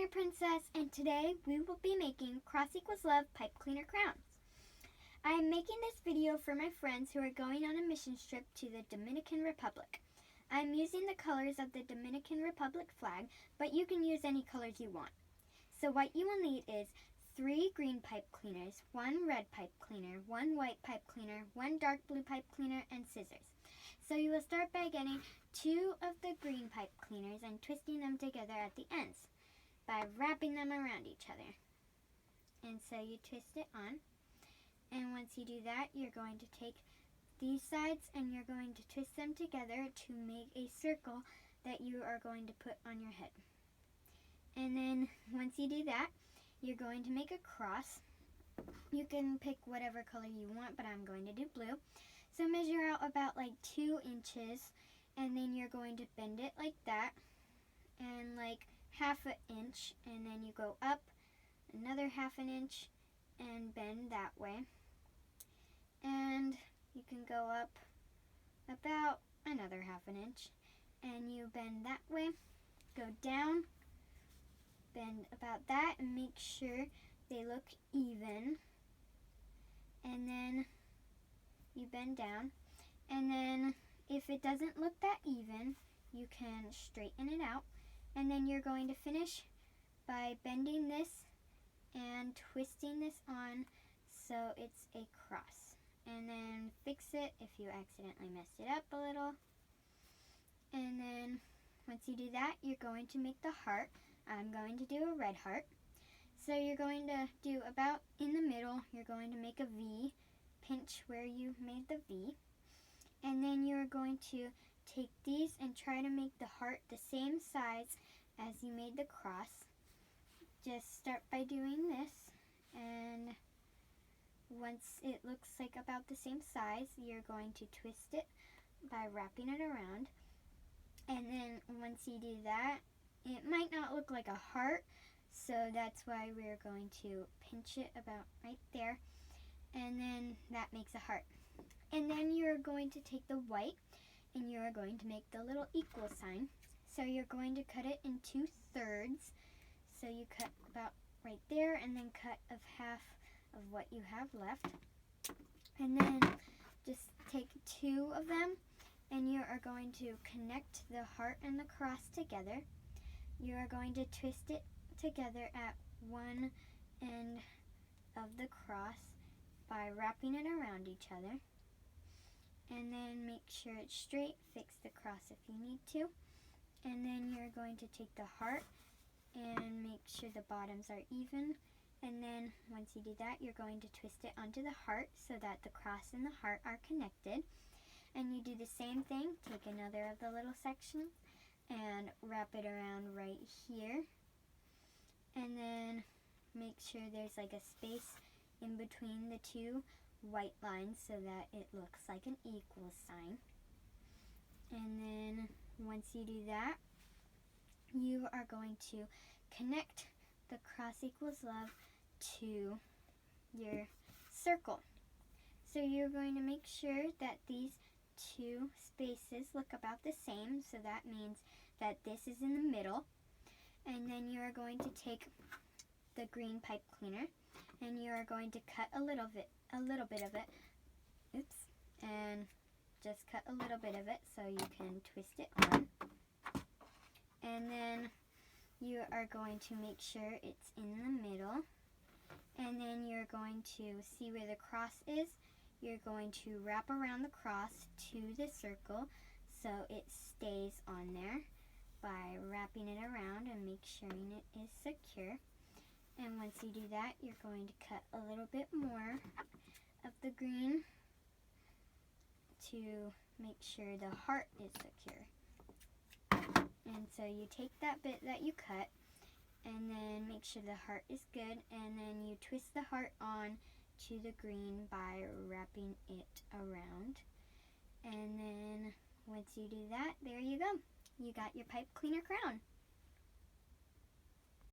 Cleaner Princess, and today we will be making Cross Equals Love pipe cleaner crowns. I am making this video for my friends who are going on a mission trip to the Dominican Republic. I am using the colors of the Dominican Republic flag, but you can use any colors you want. So what you will need is 3 green pipe cleaners, 1 red pipe cleaner, 1 white pipe cleaner, 1 dark blue pipe cleaner, and scissors. So you will start by getting 2 of the green pipe cleaners and twisting them together at the ends by wrapping them around each other. And so you twist it on. And once you do that, you're going to take these sides and you're going to twist them together to make a circle that you are going to put on your head. And then once you do that, you're going to make a cross. You can pick whatever color you want, but I'm going to do blue. So measure out about like 2 inches, and then you're going to bend it like that, and like ½ inch, and then you go up another ½ inch and bend that way. And you can go up about another ½ inch, and you bend that way, go down, bend about that, and make sure they look even. And then you bend down, and then if it doesn't look that even, you can straighten it out. And then you're going to finish by bending this and twisting this on so it's a cross. And then fix it if you accidentally messed it up a little. And then once you do that, you're going to make the heart. I'm going to do a red heart. So you're going to do about in the middle, you're going to make a V, pinch where you made the V. And then you're going to take these and try to make the heart the same size as you made the cross. Just start by doing this, and once it looks like about the same size, you're going to twist it by wrapping it around. And then once you do that, it might not look like a heart, so that's why we're going to pinch it about right there, and then that makes a heart. And then you're going to take the white and you're going to make the little equal sign. So you're going to cut it in 2/3. So you cut about right there and then cut of half of what you have left. And then just take 2 of them and you are going to connect the heart and the cross together. You are going to twist it together at one end of the cross by wrapping it around each other. And then make sure it's straight, fix the cross if you need to. And then you're going to take the heart and make sure the bottoms are even. And then once you do that, you're going to twist it onto the heart so that the cross and the heart are connected. And you do the same thing, take another of the little sections and wrap it around right here. And then make sure there's like a space in between the 2 white lines so that it looks like an equal sign. And then once you do that, you are going to connect the cross equals love to your circle. So you're going to make sure that these 2 spaces look about the same, so that means that this is in the middle. And then you are going to take the green pipe cleaner and you are going to cut a little bit of it, and just cut a little bit of it so you can twist it on. And then you are going to make sure it's in the middle. And then you're going to see where the cross is. You're going to wrap around the cross to the circle so it stays on there by wrapping it around and make sure it is secure. And once you do that, you're going to cut a little bit more of the green to make sure the heart is secure. And so you take that bit that you cut and then make sure the heart is good, and then you twist the heart on to the green by wrapping it around. And then once you do that, there you go. You got your pipe cleaner crown.